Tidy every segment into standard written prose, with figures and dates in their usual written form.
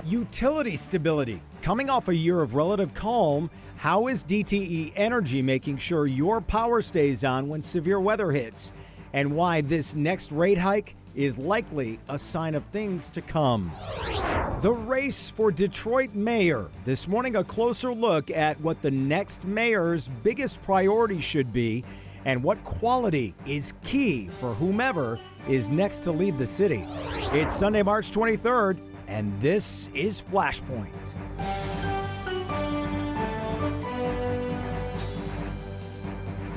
Utility stability. Coming off a year of relative calm, how is DTE Energy making sure your power stays on when severe weather hits? And why this next rate hike is likely a sign of things to come. The race for Detroit mayor. This morning, a closer look at what the next mayor's biggest priority should be and what quality is key for whomever is next to lead the city. It's Sunday, March 23rd, and this is Flashpoint.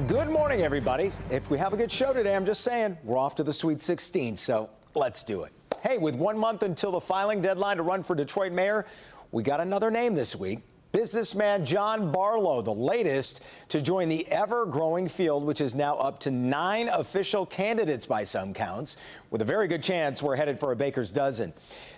Good morning, everybody. If we have a good show today, I'm just saying, we're off to the Sweet 16, so let's do it. Hey, with 1 month until the filing deadline to run for Detroit mayor, we got another name this week. Businessman John Barlow, the latest to join the ever-growing field, which is now up to 9 official candidates by some counts, with a very good chance we're headed for a baker's dozen.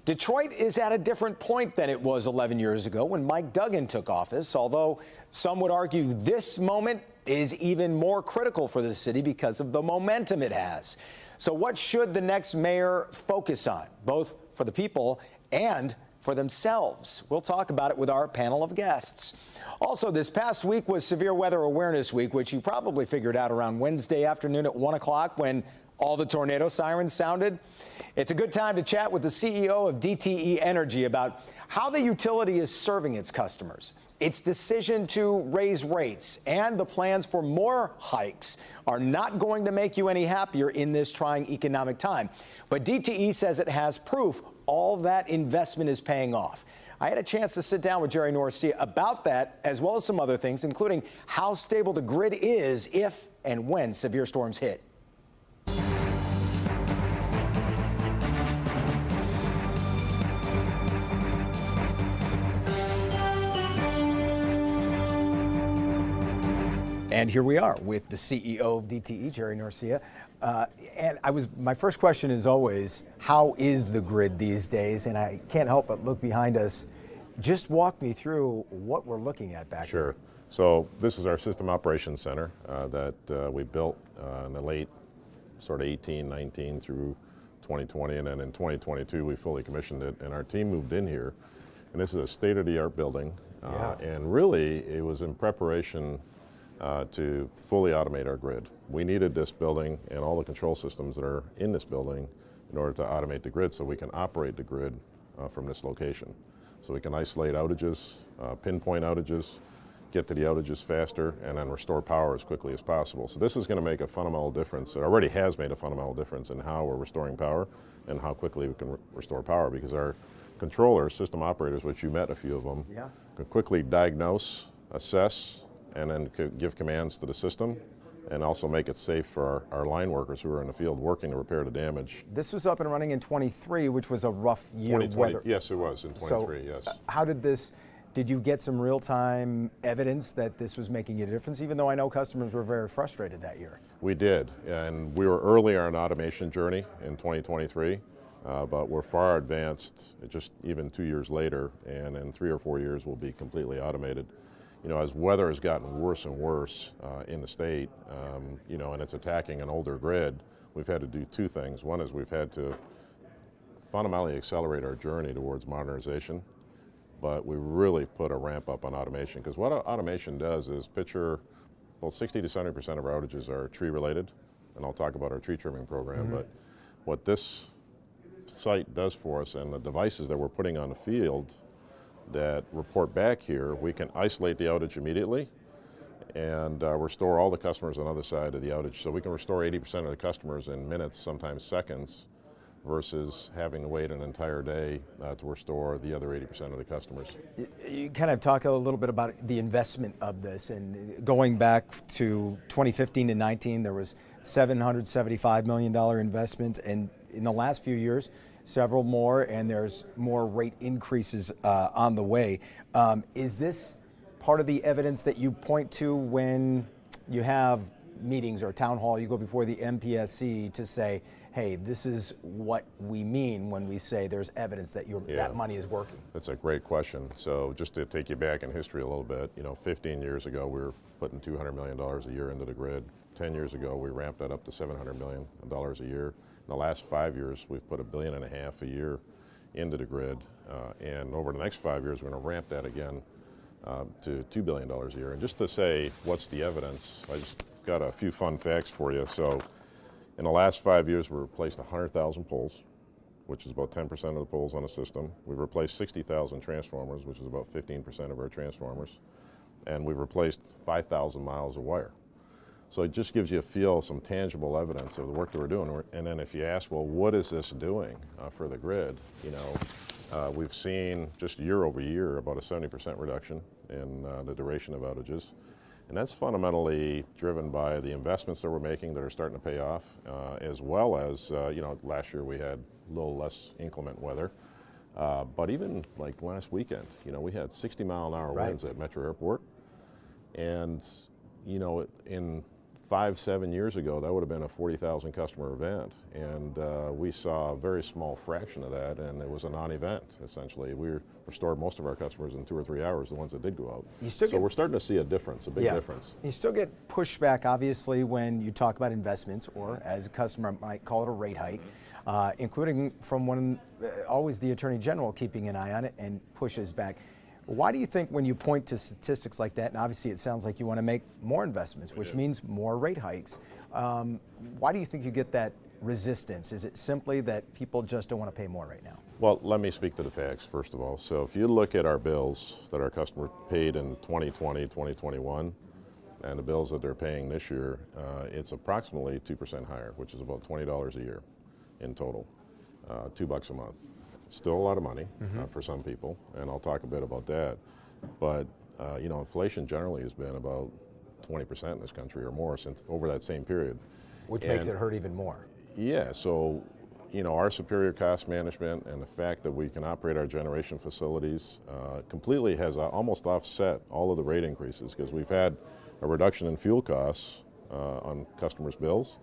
Detroit is at a different point than it was 11 years ago when Mike Duggan took office, although some would argue this moment is even more critical for the city because of the momentum it has. So what should the next mayor focus on, both for the people and for themselves? We'll talk about it with our panel of guests. Also, this past week was Severe Weather Awareness Week, which you probably figured out around Wednesday afternoon at 1 o'clock when all the tornado sirens sounded. It's a good time to chat with the CEO of DTE Energy about how the utility is serving its customers, its decision to raise rates, and the plans for more hikes are not going to make you any happier in this trying economic time. But DTE says it has proof all that investment is paying off. I had a chance to sit down with Jerry Norcia about that, as well as some other things, including how stable the grid is if and when severe storms hit. And here we are with the CEO of DTE, Jerry Norcia. And my first question is always, how is the grid these days? And I can't help but look behind us. Just walk me through what we're looking at back here. Sure. So this is our system operations center that we built in the late sort of 18, 19 through 2020. And then in 2022, we fully commissioned it. And our team moved in here. And this is a state-of-the-art building. And really, it was in preparation to fully automate our grid. We needed this building and all the control systems that are in this building in order to automate the grid so we can operate the grid from this location. So we can isolate outages, pinpoint outages, get to the outages faster, and then restore power as quickly as possible. So this is going to make a fundamental difference. It already has made a fundamental difference in how we're restoring power and how quickly we can restore power, because our controllers, system operators, which you met a few of them, can quickly diagnose, assess, and then give commands to the system, and also make it safe for our line workers who are in the field working to repair the damage. This was up and running in 23, which was a rough year of weather. Yes, it was in 23, so, yes. How did you get some real-time evidence that this was making a difference, even though I know customers were very frustrated that year? We did, and we were early on an automation journey in 2023, but we're far advanced just even 2 years later, and in 3 or 4 years we'll be completely automated. You know, as weather has gotten worse and worse in the state, you know, and it's attacking an older grid, we've had to do two things. One is we've had to fundamentally accelerate our journey towards modernization, but we really put a ramp up on automation, because what automation does is 60 to 70% of our outages are tree related, and I'll talk about our tree trimming program, but what this site does for us and the devices that we're putting on the field that report back here, we can isolate the outage immediately and restore all the customers on the other side of the outage. So we can restore 80% of the customers in minutes, sometimes seconds, versus having to wait an entire day to restore the other 80% of the customers. You kind of talk a little bit about the investment of this, and going back to 2015 to 19, there was $775 million investment, and in the last few years, several more, and there's more rate increases on the way. Is this part of the evidence that you point to when you have meetings or town hall, you go before the MPSC to say, hey, this is what we mean when we say there's evidence that that money is working? That's a great question. So just to take you back in history a little bit, 15 years ago we were putting $200 million a year into the grid. 10 years ago we ramped that up to $700 million a year. In the last 5 years we've put $1.5 billion a year into the grid. And over the next 5 years, we're going to ramp that again to $2 billion a year. And just to say, what's the evidence? I just got a few fun facts for you. So in the last 5 years, we replaced 100,000 poles, which is about 10% of the poles on the system. We've replaced 60,000 transformers, which is about 15% of our transformers. And we've replaced 5,000 miles of wire. So it just gives you a feel, some tangible evidence of the work that we're doing. And then if you ask, well, what is this doing for the grid? You know, we've seen just year over year about a 70% reduction in the duration of outages. And that's fundamentally driven by the investments that we're making that are starting to pay off, as well as, you know, last year we had a little less inclement weather. But even like last weekend, you know, we had 60-mile-an-hour winds at Metro Airport. And, you know, in 5-7 years ago, that would have been a 40,000 customer event. And we saw a very small fraction of that, and it was a non-event, essentially. We restored most of our customers in 2 or 3 hours, the ones that did go out. So we're starting to see a difference, a big difference. You still get pushback, obviously, when you talk about investments, or as a customer might call it a rate hike, including from always the Attorney General keeping an eye on it and pushes back. Why do you think when you point to statistics like that, and obviously it sounds like you want to make more investments, which means more rate hikes, why do you think you get that resistance? Is it simply that people just don't want to pay more right now? Well, let me speak to the facts, first of all. So if you look at our bills that our customer paid in 2020, 2021, and the bills that they're paying this year, it's approximately 2% higher, which is about $20 a year in total, $2 a month. Still a lot of money for some people, and I'll talk a bit about that. But you know, inflation generally has been about 20% in this country or more since over that same period. Which makes it hurt even more. Yeah, so you know, our superior cost management and the fact that we can operate our generation facilities completely has almost offset all of the rate increases, because we've had a reduction in fuel costs on customers' bills,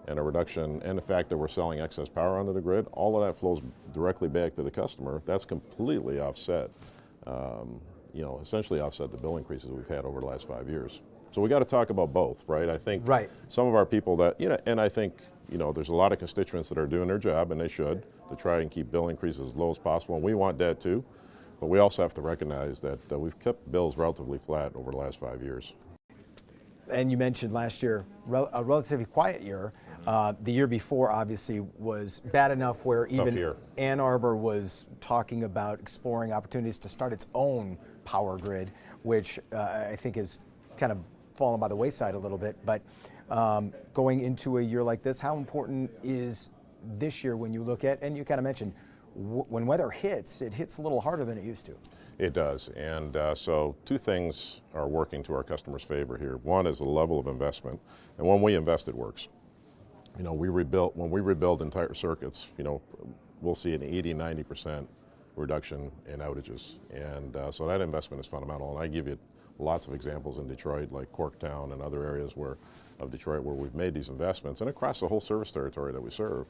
and a reduction, and the fact that we're selling excess power onto the grid, all of that flows directly back to the customer. That's completely offset, you know, essentially offset the bill increases we've had over the last 5 years. So we got to talk about both, right? I think some of our people that, you know, and I think, you know, there's a lot of constituents that are doing their job, and they should, to try and keep bill increases as low as possible, and we want that too. But we also have to recognize that we've kept bills relatively flat over the last 5 years. And you mentioned last year, a relatively quiet year. The year before, obviously, was bad enough where even Ann Arbor was talking about exploring opportunities to start its own power grid, which I think has kind of fallen by the wayside a little bit. But going into a year like this, how important is this year when you look at, and you kind of mentioned, when weather hits, it hits a little harder than it used to. It does, and so two things are working to our customers' favor here. One is the level of investment, and when we invest, it works. You know, when we rebuild entire circuits, you know, we'll see an 80-90% reduction in outages, and so that investment is fundamental. And I give you lots of examples in Detroit, like Corktown and other areas of Detroit where we've made these investments, and across the whole service territory that we serve.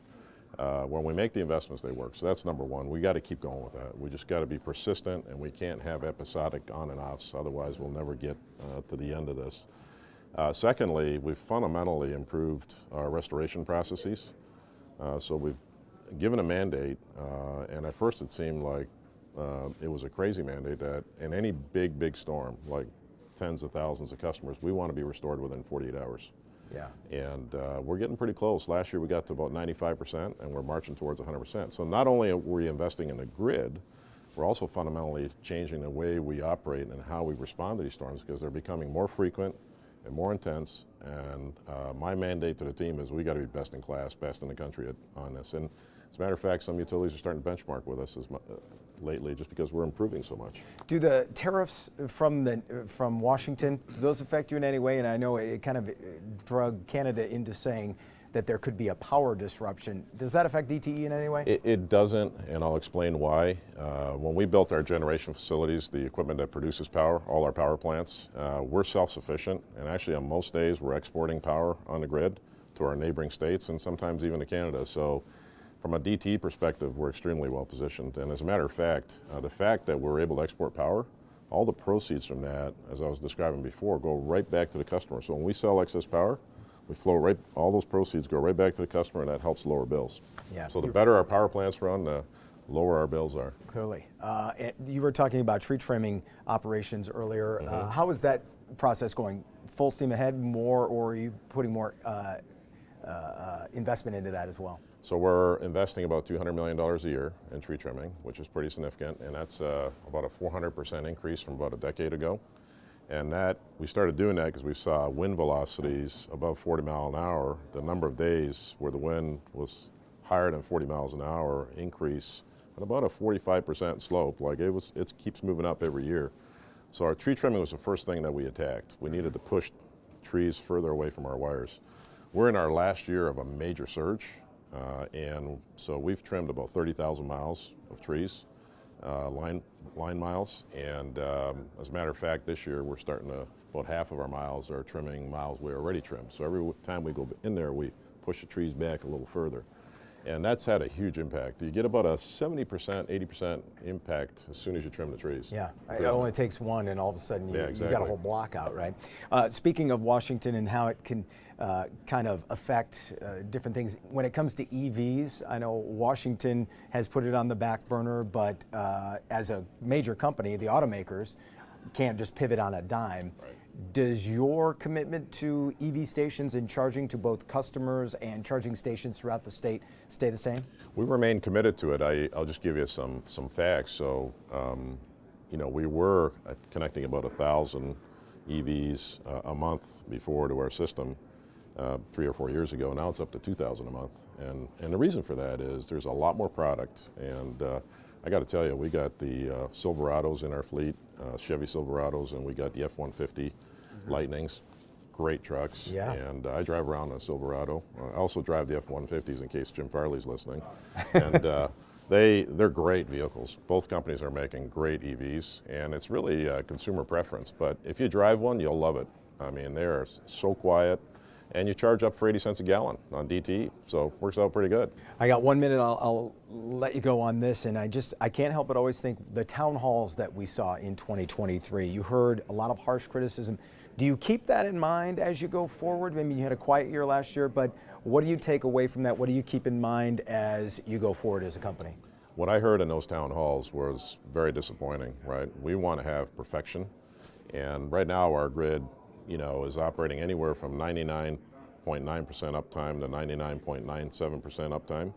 When we make the investments, they work. So that's number one. We got to keep going with that. We just got to be persistent, and we can't have episodic on and offs. Otherwise, we'll never get to the end of this. Secondly, we've fundamentally improved our restoration processes. So we've given a mandate, and at first it seemed like it was a crazy mandate that in any big storm, like tens of thousands of customers, we want to be restored within 48 hours. Yeah. And we're getting pretty close. Last year we got to about 95%, and we're marching towards 100%. So not only are we investing in the grid, we're also fundamentally changing the way we operate and how we respond to these storms, because they're becoming more frequent and more intense. And my mandate to the team is we got to be best in class, best in the country on this. And as a matter of fact, some utilities are starting to benchmark with us lately, just because we're improving so much. Do the tariffs from Washington, do those affect you in any way? And I know it kind of drug Canada into saying that there could be a power disruption. Does that affect DTE in any way? It doesn't, and I'll explain why. When we built our generation facilities, the equipment that produces power, all our power plants, we're self-sufficient, and actually on most days we're exporting power on the grid to our neighboring states and sometimes even to Canada. So from a DTE perspective, we're extremely well positioned. And as a matter of fact, the fact that we're able to export power, all the proceeds from that, as I was describing before, go right back to the customer. So when we sell excess power, we flow all those proceeds go right back to the customer, and that helps lower bills. Yeah. So the better our power plants run, the lower our bills are. Clearly. You were talking about tree trimming operations earlier. How is that process going? Full steam ahead more, or are you putting more investment into that as well? So we're investing about $200 million a year in tree trimming, which is pretty significant, and that's about a 400% increase from about a decade ago. And that we started doing that because we saw wind velocities above 40 miles an hour. The number of days where the wind was higher than 40 miles an hour increase at about a 45% slope. Like it keeps moving up every year. So our tree trimming was the first thing that we attacked. We needed to push trees further away from our wires. We're in our last year of a major surge. And so we've trimmed about 30,000 miles of trees, line miles. And as a matter of fact, this year we're starting to, about half of our miles are trimming miles we already trimmed. So every time we go in there, we push the trees back a little further. And that's had a huge impact. You get about a 70%, 80% impact as soon as you trim the trees. Yeah, it only takes one and all of a sudden you got a exactly. whole block out, right? Speaking of Washington and how it can kind of affect different things, when it comes to EVs, I know Washington has put it on the back burner, but as a major company, the automakers can't just pivot on a dime. Right. Does your commitment to EV stations and charging to both customers and charging stations throughout the state stay the same? We remain committed to it. I'll just give you some facts. So, we were connecting about 1,000 EVs a month before to our system 3 or 4 years ago. Now it's up to 2,000 a month. And the reason for that is there's a lot more product. And I got to tell you, we got the Silverados in our fleet, Chevy Silverados, and we got the F-150 Lightnings, great trucks. Yeah. And I drive around a Silverado. I also drive the F-150s in case Jim Farley's listening. And they're great vehicles. Both companies are making great EVs, and it's really consumer preference. But if you drive one, you'll love it. I mean, they are so quiet. And you charge up for 80 cents a gallon on DTE, so it works out pretty good. I got 1 minute, I'll let you go on this, and I can't help but always think the town halls that we saw in 2023, you heard a lot of harsh criticism. Do you keep that in mind as you go forward? I mean, you had a quiet year last year, but what do you take away from that? What do you keep in mind as you go forward as a company? What I heard in those town halls was very disappointing, right? We want to have perfection, and right now our grid is operating anywhere from 99.9% uptime to 99.97% uptime.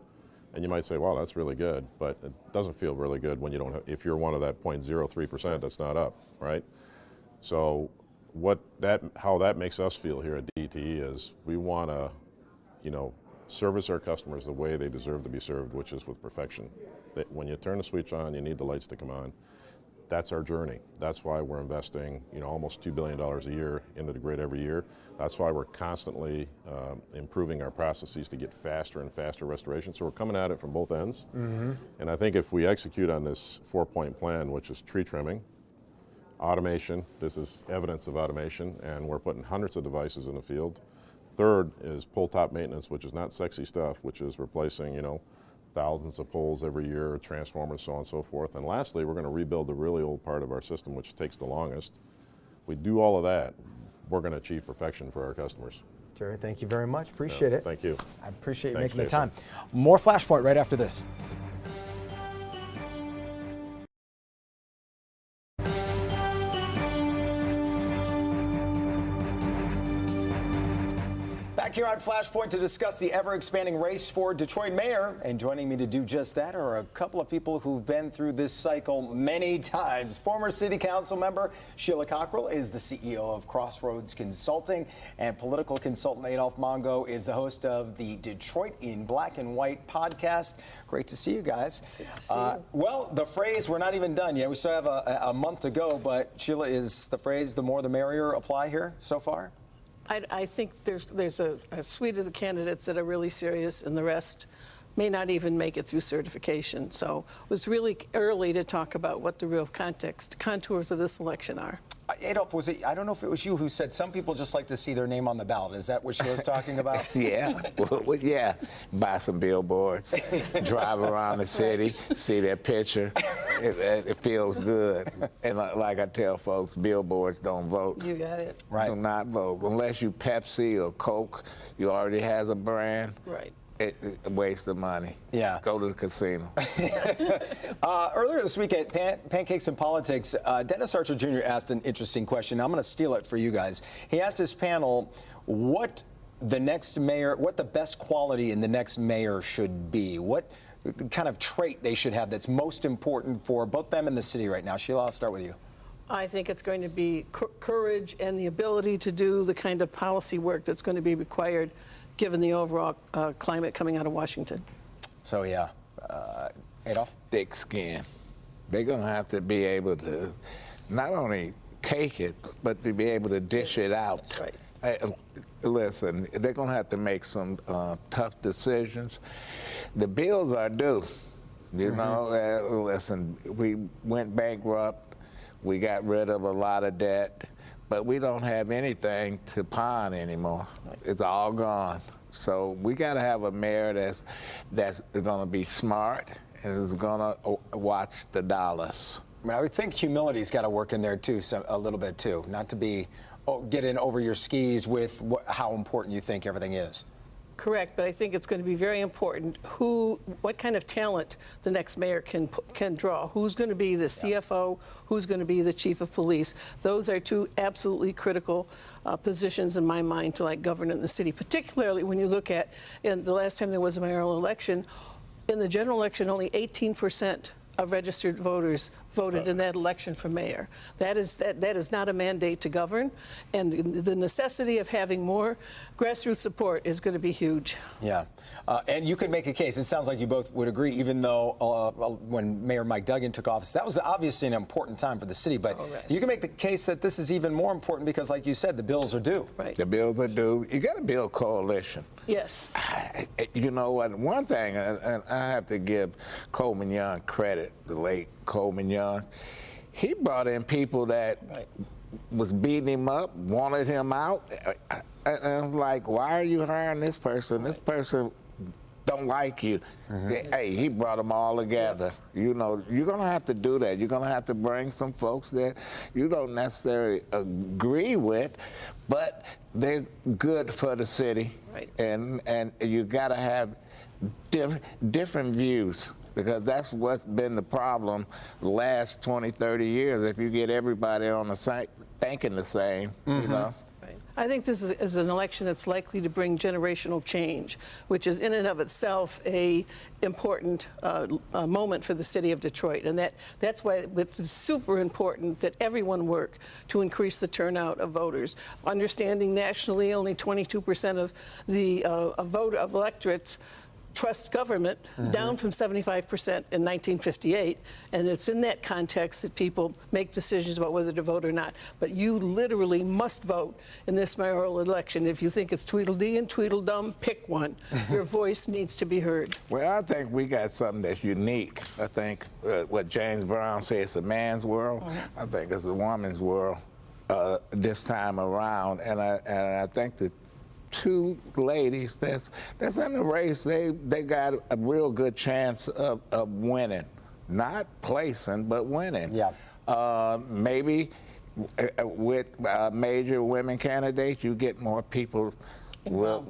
And you might say, well, that's really good, but it doesn't feel really good when you don't have, if you're one of that 0.03% that's not up, right? So how that makes us feel here at DTE is we want to, service our customers the way they deserve to be served, which is with perfection. When you turn the switch on, you need the lights to come on. That's our journey. That's why we're investing, almost $2 billion a year into the grid every year. That's why we're constantly improving our processes to get faster and faster restoration. So we're coming at it from both ends. Mm-hmm. And I think if we execute on this 4-point plan, which is tree trimming, automation, this is evidence of automation, and we're putting hundreds of devices in the field. Third is pole top maintenance, which is not sexy stuff, which is replacing, thousands of poles every year, transformers, so on and so forth. And lastly, we're going to rebuild the really old part of our system, which takes the longest. We do all of that, we're going to achieve perfection for our customers. Jerry, thank you very much. Appreciate it. Thank you. I appreciate you Thanks, making the Jason. time. More Flashpoint right after this. Back here on Flashpoint to discuss the ever-expanding race for Detroit mayor. And joining me to do just that are a couple of people who've been through this cycle many times. Former city council member Sheila Cockrell is the CEO of Crossroads Consulting, and political consultant Adolph Mongo is the host of the Detroit in Black and White podcast. Great to see you guys. Good to see you. Well, the phrase, we're not even done yet. We still have a month to go, but Sheila, is the phrase the more the merrier apply here so far? I think there's a suite of the candidates that are really serious, and the rest may not even make it through certification. So it was really early to talk about what the real contours of this election are. Adolph, I don't know if it was you who said some people just like to see their name on the ballot. Is that what she was talking about? Yeah, yeah. Buy some billboards, drive around the city, see their picture. It feels good. And like I tell folks, billboards don't vote. You got it. Right. Do not vote. Unless you Pepsi or Coke, you already have a brand. Right. a waste of money. Yeah. Go to the casino. Earlier this week at Pancakes and Politics, Dennis Archer Jr. asked an interesting question. I'm going to steal it for you guys. He asked his panel what the best quality in the next mayor should be. What kind of trait they should have that's most important for both them and the city right now. Sheila, I'll start with you. I think it's going to be courage and the ability to do the kind of policy work that's going to be required given the overall climate coming out of Washington. So, yeah. Adolph? Thick skin. They're going to have to be able to not only take it, but to be able to dish it out. That's right. Listen, they're going to have to make some tough decisions. The bills are due. You know, listen, we went bankrupt. We got rid of a lot of debt, but we don't have anything to pawn anymore. It's all gone. So we got to have a mayor that's going to be smart and is going to watch the dollars. I mean, I would think humility's got to work in there too, a little bit too, not to be get in over your skis with how important you think everything is. Correct, but I think it's going to be very important what kind of talent the next mayor can draw. Who's going to be the CFO? Who's going to be the chief of police? Those are two absolutely critical positions in my mind to govern in the city, particularly when you look at, in the last time there was a mayoral election, in the general election, only 18% of registered voters voted in that election for mayor. That is not a mandate to govern, and the necessity of having more grassroots support is going to be huge. Yeah, and you could make a case. It sounds like you both would agree, even though when Mayor Mike Duggan took office, that was obviously an important time for the city, but you can make the case that this is even more important because, like you said, the bills are due. Right. The bills are due. You got to build coalition. Yes. You know what? One thing, and I have to give Coleman Young credit, the late Coleman Young. He brought in people that was beating him up, wanted him out. And I was like, why are you hiring this person? This person don't like you. Hey, he brought them all together. You know, you're going to have to do that. You're going to have to bring some folks that you don't necessarily agree with, but they're good for the city. Right. And you got to have different views, because that's what's been the problem the last 20, 30 years. If you get everybody on the same, thinking the same, you know. Right. I think this is an election that's likely to bring generational change, which is in and of itself a important moment for the city of Detroit. And that's why it's super important that everyone work to increase the turnout of voters. Understanding nationally only 22% of the electorates trust government, down from 75% in 1958, and it's in that context that people make decisions about whether to vote or not. But you literally must vote in this mayoral election. If you think it's Tweedledee and Tweedledum, pick one. Your voice needs to be heard. Well, I think we got something that's unique. I think what James Brown says, it's a man's world. I think it's a woman's world this time around, and I think that two ladies that's in the race, they got a real good chance of winning, not placing, but winning. Yeah. Maybe with major women candidates, you get more people will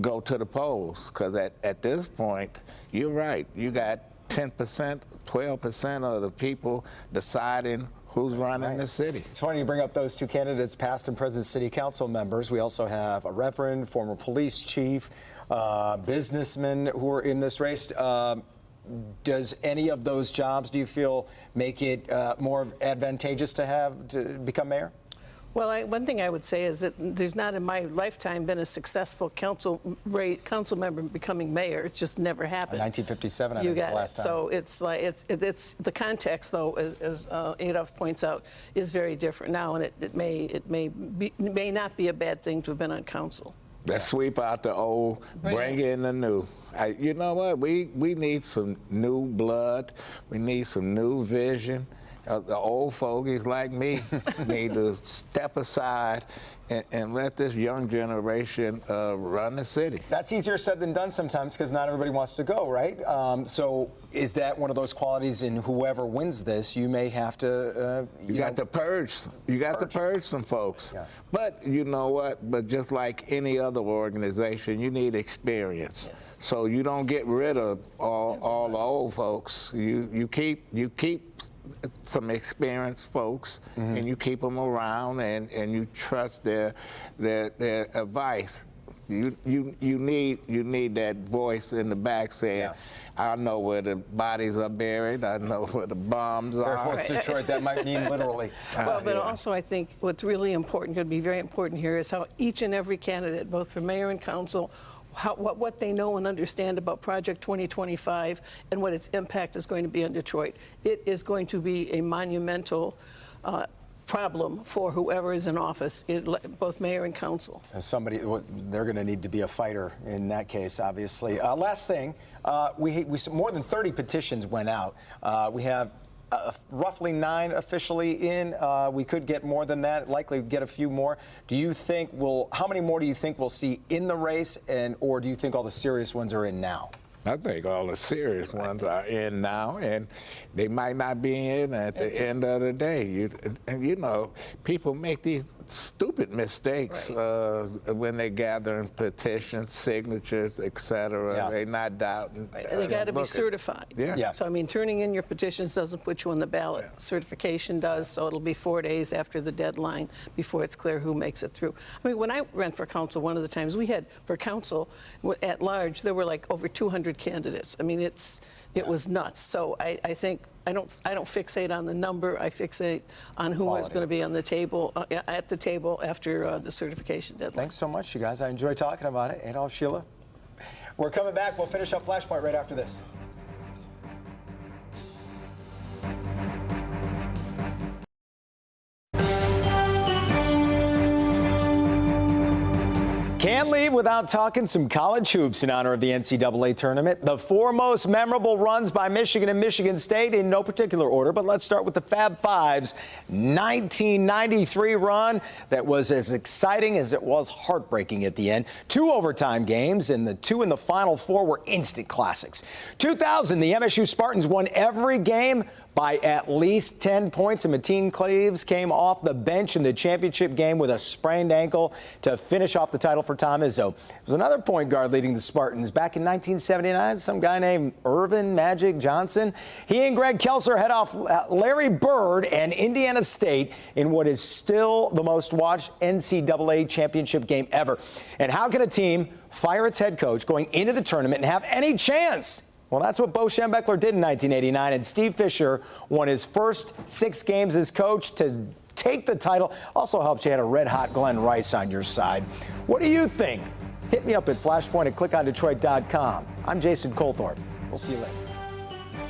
go to the polls, because at this point, you're right. You got 10%, 12% of the people deciding who's running the city. It's funny you bring up those two candidates, past and present city council members. We also have a reverend, former police chief, businessmen who are in this race. Does any of those jobs, do you feel, make it more advantageous to become mayor? Well, one thing I would say is that there's not in my lifetime been a successful council member becoming mayor. It's just never happened. 1957, I think, was the last time. So it's like it's the context, though, as Adolph points out, is very different now, and it may not be a bad thing to have been on council. Let's sweep out the old, bring in the new. You know what? We need some new blood. We need some new vision. The old fogies like me need to step aside and let this young generation run the city. That's easier said than done sometimes because not everybody wants to go, right? So is that one of those qualities in whoever wins this? You may have to. You got to purge. You got to purge some folks. Yeah. But you know what? But just like any other organization, you need experience. Yes. So you don't get rid of all the old folks. You keep some experienced folks, and you keep them around, and you trust their advice. You need that voice in the back saying, I know where the bodies are buried. I know where the bombs are. Force Detroit, that might mean literally. Well, but also I think what's really important, going to be very important here, is how each and every candidate, both for mayor and council, what they know and understand about Project 2025 and what its impact is going to be on Detroit. It is going to be a monumental problem for whoever is in office, both mayor and council. As somebody, they're going to need to be a fighter in that case, obviously. Last thing, we more than 30 petitions went out. We have roughly 9 officially in. We could get more than that, likely get a few more. Do you think how many more do you think we'll see in the race, or do you think all the serious ones are in now? I think all the serious ones are in now, and they might not be in at the end of the day. You know, people make these stupid mistakes when they gather in petitions, signatures, etc. Yeah. They're not doubting. And they got to be certified. Yeah. So, I mean, turning in your petitions doesn't put you on the ballot. Certification does, so it'll be 4 days after the deadline before it's clear who makes it through. I mean, when I ran for council, one of the times we had, for council at large, there were like over 200 candidates. I mean, it was nuts. So I think I don't fixate on the number. I fixate on who is going to be on the table at the table after the certification deadline. Thanks so much, you guys. I enjoy talking about it. Adolph, Sheila. We're coming back. We'll finish up Flashpoint right after this. Can't leave without talking some college hoops in honor of the NCAA tournament. The 4 most memorable runs by Michigan and Michigan State in no particular order, but let's start with the Fab Five's 1993 run that was as exciting as it was heartbreaking at the end. 2 overtime games, and the 2 in the Final Four were instant classics. 2000, the MSU Spartans won every game by at least 10 points, and Mateen Cleaves came off the bench in the championship game with a sprained ankle to finish off the title for Tom Izzo. There was another point guard leading the Spartans back in 1979, some guy named Irvin Magic Johnson. He and Greg Kelser head off Larry Bird and Indiana State in what is still the most watched NCAA championship game ever. And how can a team fire its head coach going into the tournament and have any chance? Well, that's what Bo Schembechler did in 1989, and Steve Fisher won his first 6 games as coach to take the title. Also helped you had a red-hot Glenn Rice on your side. What do you think? Hit me up at Flashpoint at clickondetroit.com. I'm Jason Colthorpe. We'll see you later.